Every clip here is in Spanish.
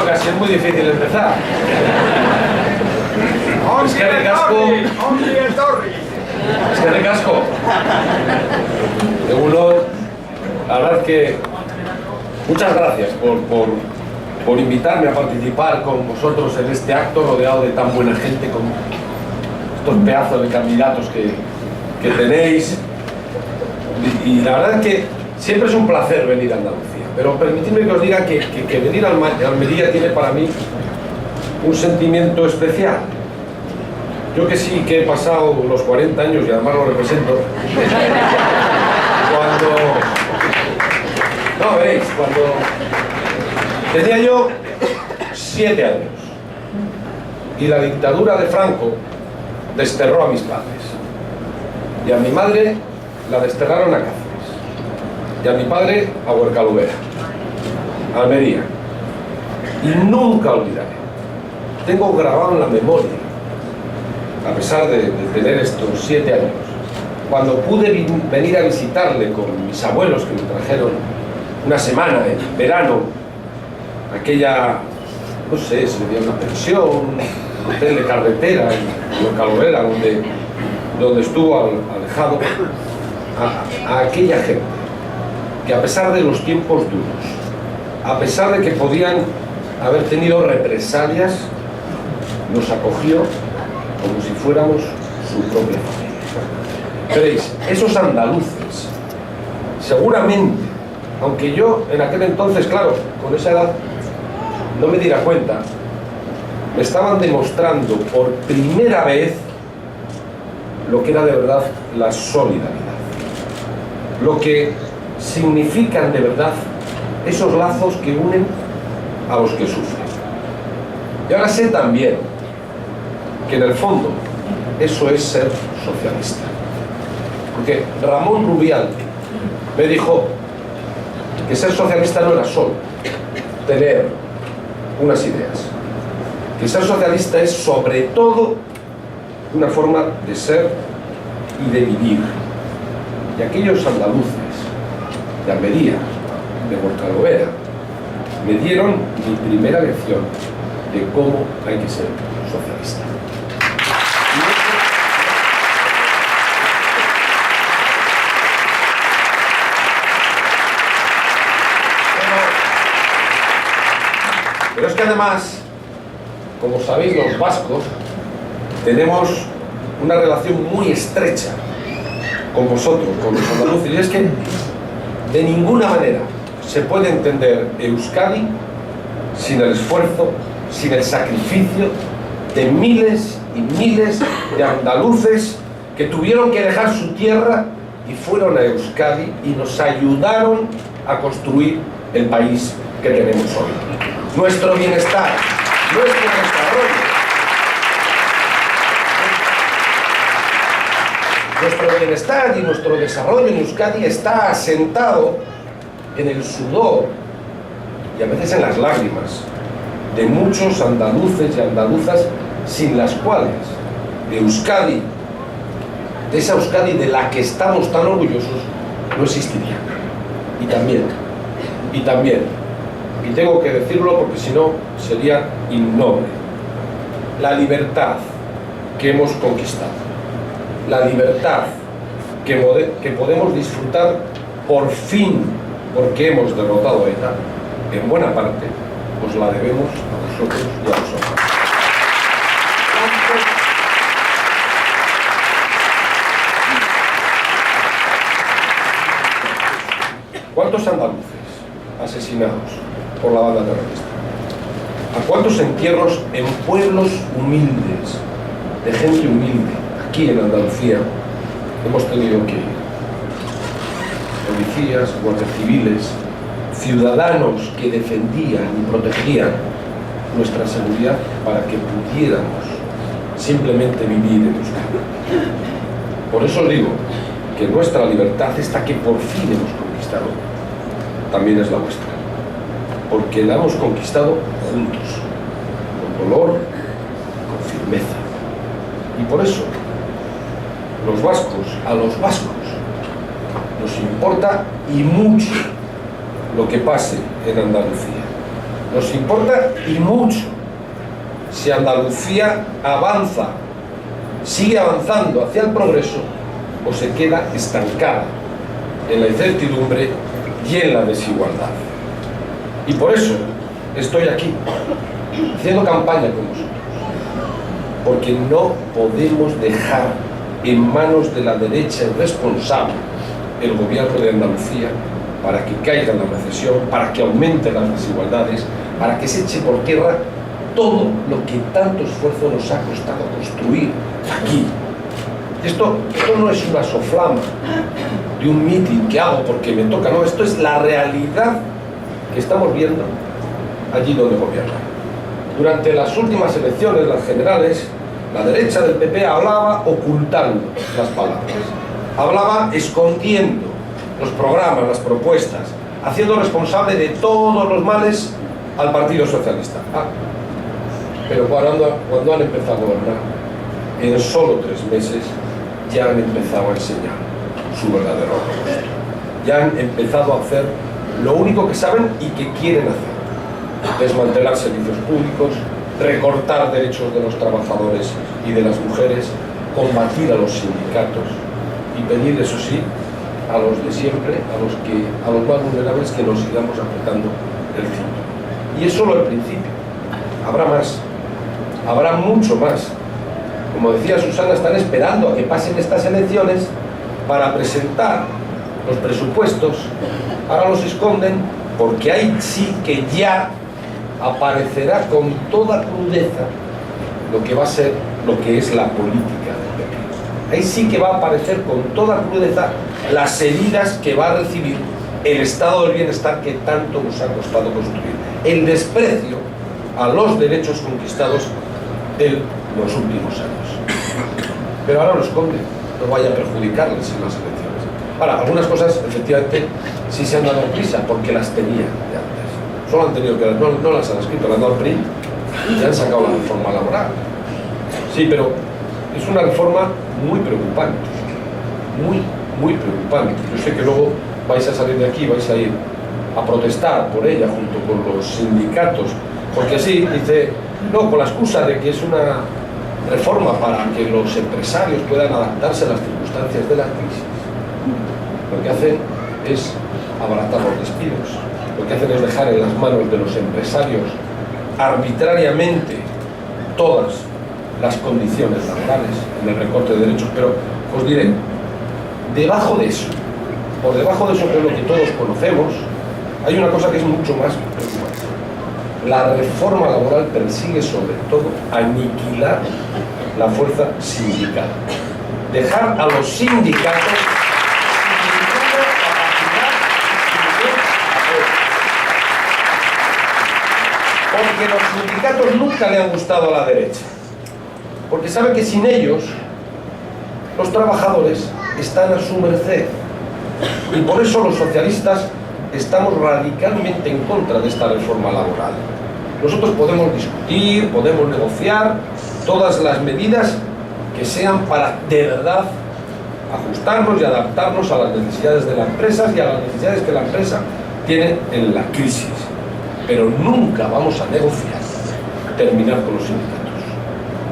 casi es muy difícil empezar. Es que recasco. Es que recasco. Uno, la verdad es que muchas gracias por invitarme a participar con vosotros en este acto, rodeado de tan buena gente, con estos pedazos de candidatos que tenéis. Y la verdad es que siempre es un placer venir a Andalucía. Pero permitidme que os diga que venir a Almería tiene para mí un sentimiento especial. Yo que sí que he pasado los 40 años y además lo represento, cuando tenía yo 7 años y la dictadura de Franco desterró a mis padres y a mi madre la desterraron a Cáceres y a mi padre a Huercalubera, a Almería, y nunca olvidaré, tengo grabado en la memoria, a pesar de tener estos 7 años, cuando pude venir a visitarle con mis abuelos que me trajeron una semana en verano, aquella, no sé, se veía una pensión, un hotel de carretera en Huercalubera, donde estuvo alejado, a aquella gente que a pesar de los tiempos duros, a pesar de que podían haber tenido represalias, nos acogió como si fuéramos su propia familia. Veréis, esos andaluces, seguramente, aunque yo en aquel entonces, claro, con esa edad, no me diera cuenta, me estaban demostrando por primera vez lo que era de verdad la solidaridad, lo que significan de verdad esos lazos que unen a los que sufren. Y ahora sé también que en el fondo eso es ser socialista, porque Ramón Rubial me dijo que ser socialista no era solo tener unas ideas, que ser socialista es sobre todo una forma de ser y de vivir. Y aquellos andaluces de Almería, de Huercalubera, me dieron mi primera lección de cómo hay que ser socialista. Pero es que además, como sabéis, los vascos tenemos una relación muy estrecha con vosotros, con los andaluces, y es que de ninguna manera se puede entender Euskadi sin el esfuerzo, sin el sacrificio de miles y miles de andaluces que tuvieron que dejar su tierra y fueron a Euskadi y nos ayudaron a construir el país que tenemos hoy. Nuestro bienestar, nuestro desarrollo. Nuestro bienestar y nuestro desarrollo en Euskadi está asentado en el sudor y a veces en las lágrimas de muchos andaluces y andaluzas sin las cuales Euskadi, de esa Euskadi de la que estamos tan orgullosos, no existiría. Y tengo que decirlo porque si no sería innoble, la libertad que hemos conquistado, la libertad que podemos disfrutar por fin porque hemos derrotado a ETA, en buena parte os la debemos a vosotros y a vosotras. ¿Cuántos andaluces asesinados por la banda terrorista? ¿A cuántos entierros en pueblos humildes, de gente humilde, aquí en Andalucía, hemos tenido que ir? Policías, guardias civiles, ciudadanos que defendían y protegían nuestra seguridad para que pudiéramos simplemente vivir en Euskadi. Por eso os digo que nuestra libertad, esta que por fin hemos conquistado, también es la vuestra, porque la hemos conquistado juntos, con dolor, con firmeza. Y por eso los vascos, a los vascos nos importa y mucho lo que pase en Andalucía. Nos importa y mucho si Andalucía avanza, sigue avanzando hacia el progreso o se queda estancada en la incertidumbre y en la desigualdad. Y por eso estoy aquí, haciendo campaña con vosotros, porque no podemos dejar en manos de la derecha irresponsable el gobierno de Andalucía para que caiga en la recesión, para que aumenten las desigualdades, para que se eche por tierra todo lo que tanto esfuerzo nos ha costado construir aquí. Esto no es una soflama de un mitin que hago porque me toca, no, esto es la realidad que estamos viendo allí donde gobierna. Durante las últimas elecciones, las generales, la derecha del PP hablaba ocultando las palabras, hablaba escondiendo los programas, las propuestas, haciendo responsable de todos los males al Partido Socialista. Pero cuando han empezado a gobernar, en solo 3 meses ya han empezado a enseñar su verdadero rostro. Ya han empezado a hacer lo único que saben y que quieren hacer: desmantelar servicios públicos, recortar derechos de los trabajadores y de las mujeres, combatir a los sindicatos y pedir, eso sí, a los de siempre, a los más vulnerables, que nos sigamos apretando el cinturón. Y es solo el principio. Habrá más, habrá mucho más. Como decía Susana, están esperando a que pasen estas elecciones para presentar los presupuestos. Ahora los esconden porque ahí sí que ya aparecerá con toda crudeza lo que va a ser, lo que es la política del PP. Ahí sí que va a aparecer con toda crudeza las heridas que va a recibir el estado del bienestar que tanto nos ha costado construir, el desprecio a los derechos conquistados en los últimos años. Pero ahora lo esconde, no vaya a perjudicarles en las elecciones. Ahora, algunas cosas efectivamente sí se han dado prisa porque las tenía de antes. Solo han tenido que, no las han escrito, las han dado al PRI y han sacado la reforma laboral. Sí, pero es una reforma muy preocupante, muy preocupante. Yo sé que luego vais a salir de aquí, vais a ir a protestar por ella junto con los sindicatos, porque así dice, no, con la excusa de que es una reforma para que los empresarios puedan adaptarse a las circunstancias de la crisis. Lo que hacen es abaratar los despidos, lo que hacen es dejar en las manos de los empresarios arbitrariamente todas las condiciones laborales en el recorte de derechos. Pero os diré, debajo de eso, por debajo de eso, que es lo que todos conocemos, hay una cosa que es mucho más preocupante. La reforma laboral persigue sobre todo aniquilar la fuerza sindical, dejar a los sindicatos sin ninguna capacidad de apoyo. Porque los sindicatos nunca le han gustado a la derecha, porque sabe que sin ellos los trabajadores están a su merced, y por eso los socialistas estamos radicalmente en contra de esta reforma laboral. Nosotros podemos discutir, podemos negociar todas las medidas que sean para de verdad ajustarnos y adaptarnos a las necesidades de las empresas y a las necesidades que la empresa tiene en la crisis. Pero nunca vamos a negociar terminar con los sindicatos.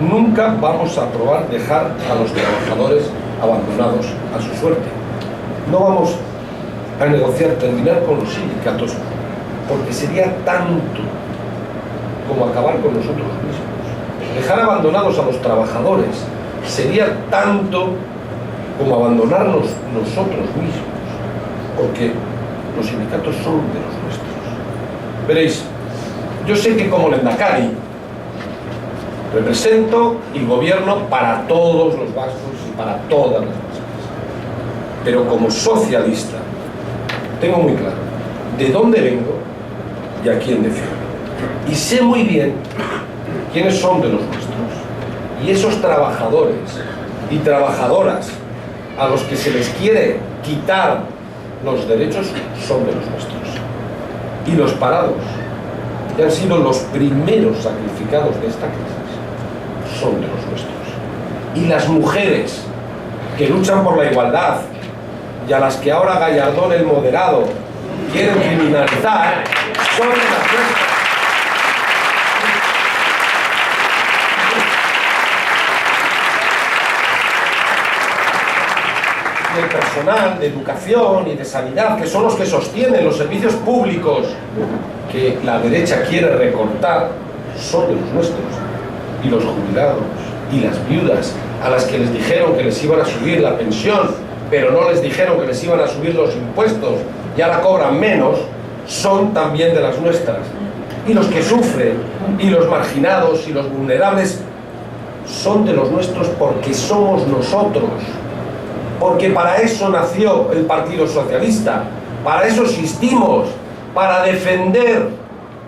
Nunca vamos a aprobar dejar a los trabajadores abandonados a su suerte. No vamos a negociar terminar con los sindicatos, porque sería tanto como acabar con nosotros mismos. Dejar abandonados a los trabajadores sería tanto como abandonarnos nosotros mismos, porque los sindicatos son de los nuestros. Veréis, yo sé que como Lehendakari represento el gobierno para todos los vascos y para todas las vascas, pero como socialista tengo muy claro de dónde vengo y a quién defiendo. Y sé muy bien quiénes son de los nuestros. Y esos trabajadores y trabajadoras a los que se les quiere quitar los derechos son de los nuestros. Y los parados, que han sido los primeros sacrificados de esta crisis, son de los nuestros. Y las mujeres que luchan por la igualdad y a las que ahora Gallardón el moderado quieren criminalizar, son de las nuestras. personal, de educación y de sanidad, que son los que sostienen los servicios públicos que la derecha quiere recortar, son de los nuestros. Y los jubilados y las viudas, a las que les dijeron que les iban a subir la pensión, pero no les dijeron que les iban a subir los impuestos y ahora cobran menos, son también de las nuestras. Y los que sufren, y los marginados, y los vulnerables, son de los nuestros porque somos nosotros. Porque para eso nació el Partido Socialista, para eso existimos, para defender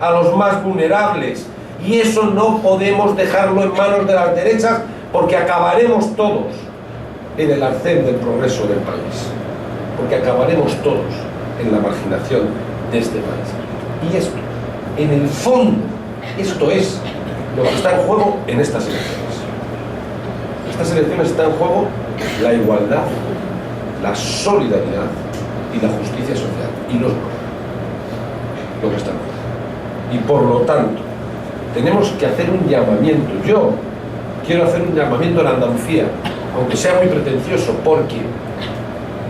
a los más vulnerables. Y eso no podemos dejarlo en manos de las derechas, porque acabaremos todos en el arcén del progreso del país, porque acabaremos todos en la marginación de este país. Y esto, en el fondo, esto es lo que está en juego en estas elecciones. Estas elecciones está en juego la igualdad, la solidaridad y la justicia social, y no es lo que está en juego. Y por lo tanto, tenemos que hacer un llamamiento. Yo quiero hacer un llamamiento en Andalucía, aunque sea muy pretencioso, porque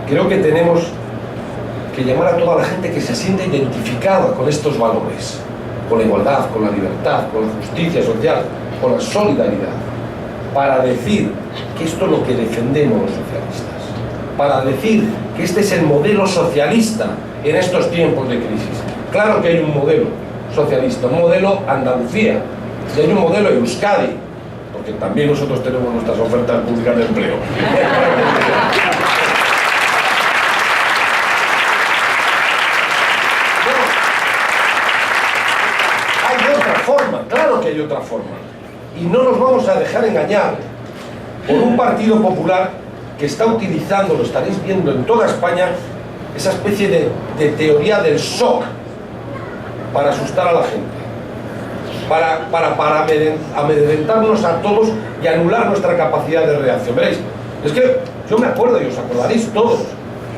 creo que tenemos que llamar a toda la gente que se sienta identificada con estos valores, con la igualdad, con la libertad, con la justicia social, con la solidaridad, para decir que esto es lo que defendemos los socialistas, para decir que este es el modelo socialista en estos tiempos de crisis. Claro que hay un modelo socialista, un modelo Andalucía, y hay un modelo Euskadi, porque también nosotros tenemos nuestras ofertas públicas de empleo. Hay otra forma, claro que hay otra forma, y no nos vamos a dejar engañar por un Partido Popular que está utilizando, lo estaréis viendo en toda España, esa especie de teoría del shock para asustar a la gente, para amedrentarnos a todos y anular nuestra capacidad de reacción. Veréis, es que yo me acuerdo, y os acordaréis todos,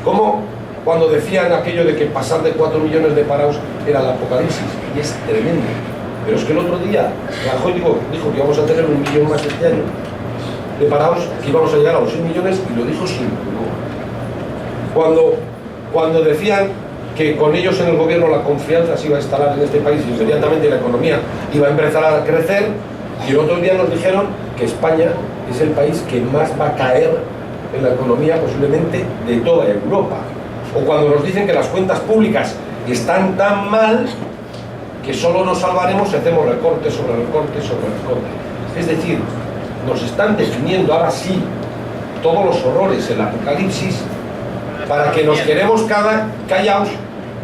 como cuando decían aquello de que pasar de 4 millones de parados era el apocalipsis, y es tremendo. Pero es que el otro día Rajoy dijo que íbamos a tener 1 millón más este año de parados, que íbamos a llegar a los 6 millones, y lo dijo sin duda. Cuando decían que con ellos en el gobierno la confianza se iba a instalar en este país y inmediatamente la economía iba a empezar a crecer, y el otro día nos dijeron que España es el país que más va a caer en la economía posiblemente de toda Europa. O cuando nos dicen que las cuentas públicas están tan mal que solo nos salvaremos si hacemos recortes sobre recortes sobre recortes. Es decir, nos están definiendo ahora sí todos los horrores, el apocalipsis, para que nos quedemos callados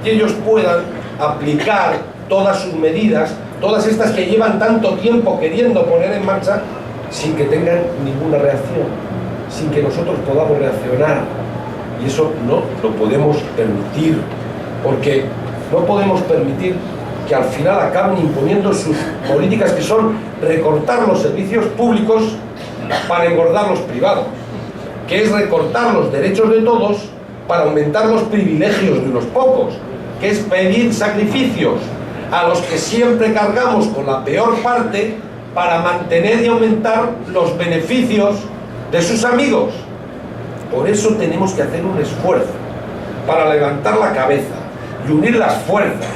y ellos puedan aplicar todas sus medidas, todas estas que llevan tanto tiempo queriendo poner en marcha, sin que tengan ninguna reacción, sin que nosotros podamos reaccionar. Y eso no lo podemos permitir, porque no podemos permitir que al final acaben imponiendo sus políticas, que son recortar los servicios públicos para engordar los privados, que es recortar los derechos de todos para aumentar los privilegios de unos pocos, que es pedir sacrificios a los que siempre cargamos con la peor parte para mantener y aumentar los beneficios de sus amigos. Por eso tenemos que hacer un esfuerzo para levantar la cabeza y unir las fuerzas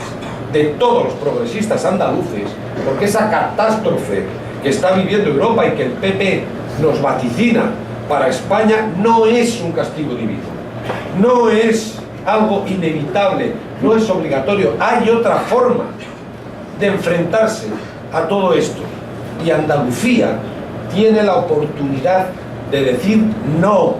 de todos los progresistas andaluces, porque esa catástrofe que está viviendo Europa y que el PP nos vaticina para España no es un castigo divino, no es algo inevitable, no es obligatorio. Hay otra forma de enfrentarse a todo esto, y Andalucía tiene la oportunidad de decir no,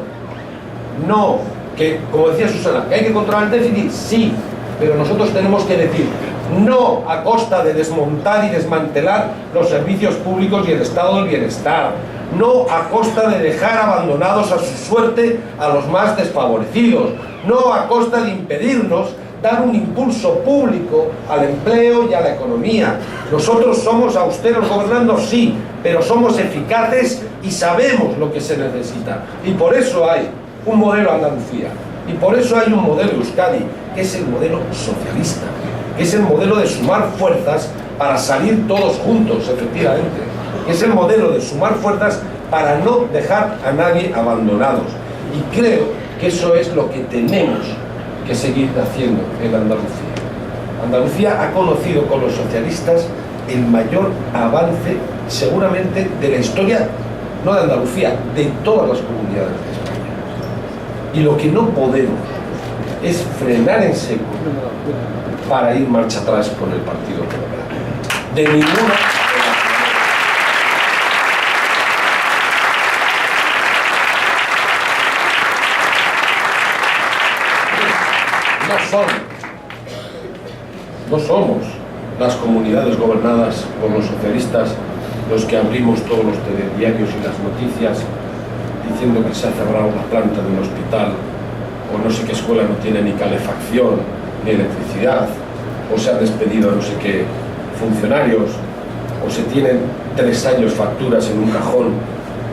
que como decía Susana, que hay que controlar el déficit, sí, pero nosotros tenemos que decir no a costa de desmontar y desmantelar los servicios públicos y el estado del bienestar, no a costa de dejar abandonados a su suerte a los más desfavorecidos, no a costa de impedirnos dar un impulso público al empleo y a la economía. Nosotros somos austeros gobernando, sí, pero somos eficaces y sabemos lo que se necesita. Y por eso hay un modelo Andalucía, y por eso hay un modelo Euskadi, que es el modelo socialista, que es el modelo de sumar fuerzas para salir todos juntos, efectivamente, que es el modelo de sumar fuerzas para no dejar a nadie abandonados. Y creo que eso es lo que tenemos que seguir haciendo en Andalucía. Andalucía ha conocido con los socialistas el mayor avance seguramente de la historia, no de Andalucía, de todas las comunidades de España. Y lo que no podemos es frenar en seco para ir marcha atrás con el Partido Popular. De ninguna manera. No somos las comunidades gobernadas por los socialistas los que abrimos todos los telediarios y las noticias diciendo que se ha cerrado la planta de un hospital, o no sé qué escuela no tiene ni calefacción ni electricidad, o se han despedido no sé qué funcionarios, o se tienen 3 años facturas en un cajón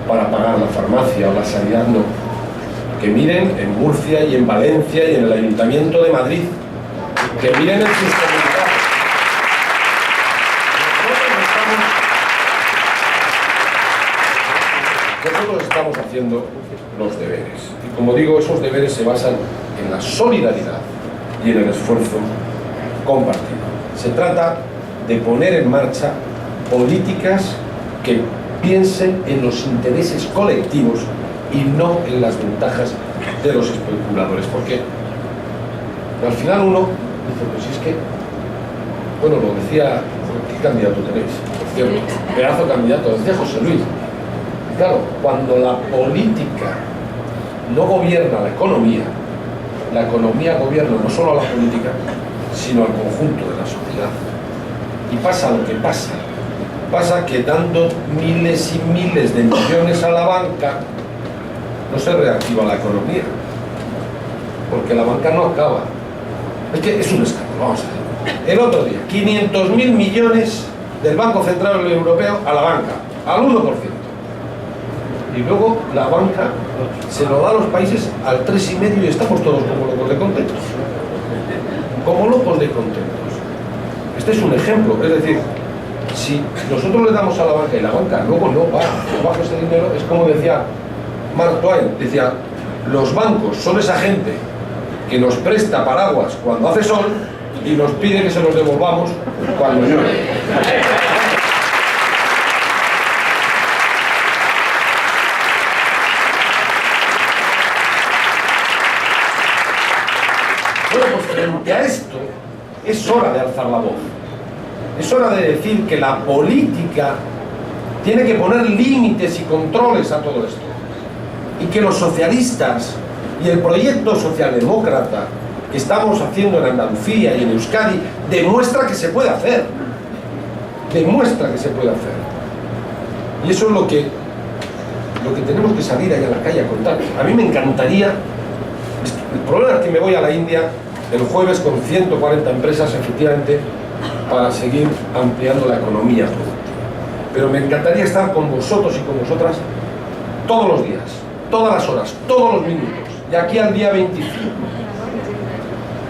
para pagar la farmacia o la sanidad. No. Que miren en Murcia y en Valencia y en el Ayuntamiento de Madrid, que miren en sus comunidades. Nosotros estamos haciendo los deberes, y como digo, esos deberes se basan en la solidaridad y en el esfuerzo compartido. Se trata de poner en marcha políticas que piensen en los intereses colectivos y no en las ventajas de los especuladores, porque al final uno dice, pues si es que, bueno, lo decía, ¿qué candidato tenéis? Por cierto, pedazo candidato, decía José Luis. Claro, cuando la política no gobierna la economía gobierna no solo a la política, sino al conjunto de la sociedad. Y pasa lo que pasa. Pasa que dando miles y miles de millones a la banca, no se reactiva la economía, porque la banca no acaba. Es que es un escándalo, vamos a ver. El otro día, 500.000 millones del Banco Central Europeo a la banca, al 1%. Y luego la banca se lo da a los países al 3,5% y estamos todos como locos de contentos. Como locos de contentos. Este es un ejemplo, es decir, si nosotros le damos a la banca y la banca luego no baja ese dinero, es como decía Mark Twain, decía, los bancos son esa gente que nos presta paraguas cuando hace sol y nos pide que se los devolvamos cuando llueve. Bueno, pues frente a esto es hora de alzar la voz. Es hora de decir que la política tiene que poner límites y controles a todo esto. Y que los socialistas y el proyecto socialdemócrata que estamos haciendo en Andalucía y en Euskadi demuestra que se puede hacer. Demuestra que se puede hacer. Y eso es lo que tenemos que salir ahí a la calle a contar. A mí me encantaría. El problema es que me voy a la India el jueves con 140 empresas, efectivamente, para seguir ampliando la economía productiva. Pero me encantaría estar con vosotros y con vosotras todos los días, todas las horas, todos los minutos, de aquí al día 25,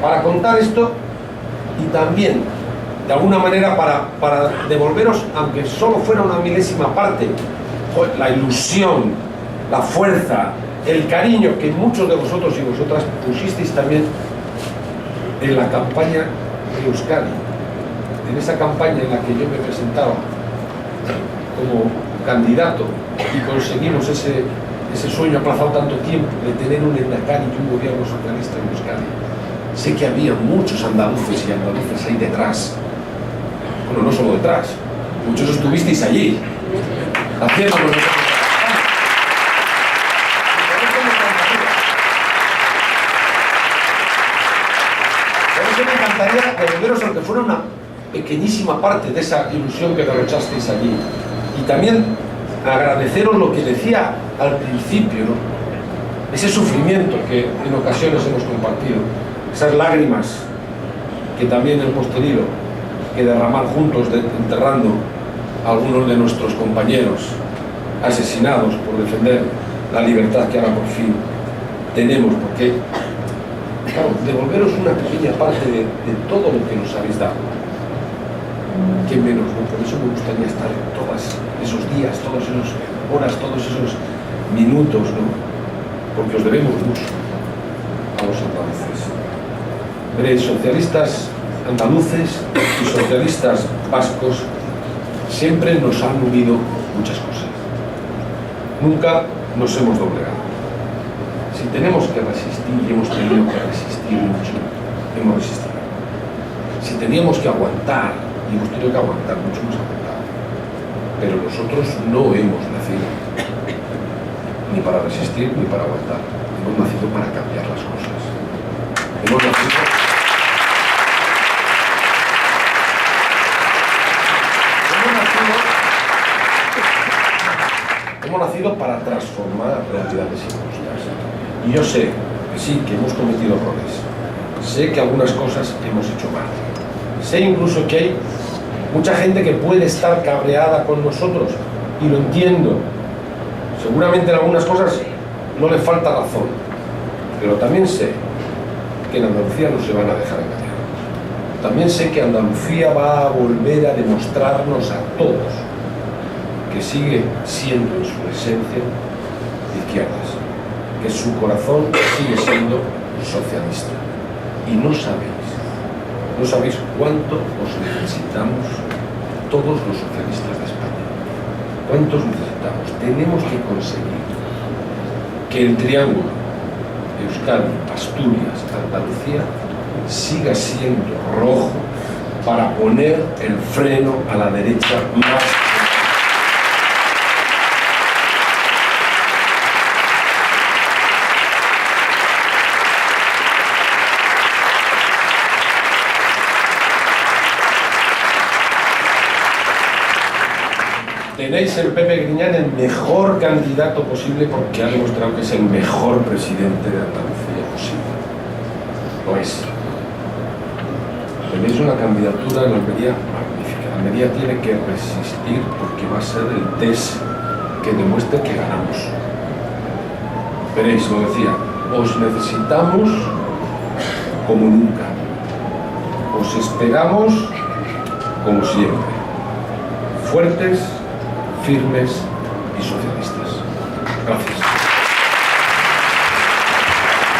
para contar esto y también, de alguna manera, para devolveros, aunque solo fuera una milésima parte, la ilusión, la fuerza, el cariño que muchos de vosotros y vosotras pusisteis también en la campaña de Euskadi, en esa campaña en la que yo me presentaba como candidato y conseguimos ese sueño aplazado tanto tiempo de tener un Endacari y un gobierno socialista en Euskadi. Sé que había muchos andaluces y andaluces ahí detrás. Bueno, no solo detrás, muchos estuvisteis allí, haciendo lo que... Me encantaría devolveros, aunque fuera una pequeñísima parte de esa ilusión que derrochasteis allí, y también agradeceros lo que decía al principio, ¿no? Ese sufrimiento que en ocasiones hemos compartido, esas lágrimas que también hemos tenido que derramar juntos enterrando a algunos de nuestros compañeros asesinados por defender la libertad que ahora por fin tenemos, porque claro, devolveros una pequeña parte de todo lo que nos habéis dado. ¿Qué menos? ¿No? Por eso me gustaría estar todos esos días, todas esas horas, todos esos minutos, ¿no? Porque os debemos mucho. a los andaluces. Veréis, socialistas andaluces y socialistas vascos siempre nos han unido muchas cosas. Nunca nos hemos doblegado. Si tenemos que resistir, y hemos tenido que resistir mucho, hemos resistido. Si teníamos que aguantar, y hemos tenido que aguantar mucho, hemos aguantado. Pero nosotros no hemos nacido ni para resistir ni para aguantar. Hemos nacido para cambiar las cosas. Hemos nacido para transformar realidades injustas. Y yo sé que sí, que hemos cometido errores. Sé que algunas cosas hemos hecho mal. Sé incluso que hay mucha gente que puede estar cabreada con nosotros, y lo entiendo. Seguramente en algunas cosas no le falta razón, pero también sé que en Andalucía no se van a dejar engañar. También sé que Andalucía va a volver a demostrarnos a todos que sigue siendo en su esencia de izquierdas, que su corazón sigue siendo socialista. Y no sabéis cuánto os necesitamos todos los socialistas de España. ¿Cuántos necesitamos? Tenemos que conseguir que el triángulo Euskadi, Asturias, Andalucía siga siendo rojo para poner el freno a la derecha más. Tenéis en Pepe Griñán el mejor candidato posible, porque ha demostrado que es el mejor presidente de Andalucía posible. Lo es. Tenéis una candidatura en Almería magnífica. Almería tiene que resistir, porque va a ser el test que demuestre que ganamos. Veréis, lo decía, os necesitamos como nunca. Os esperamos como siempre. Fuertes, firmes y socialistas. Gracias.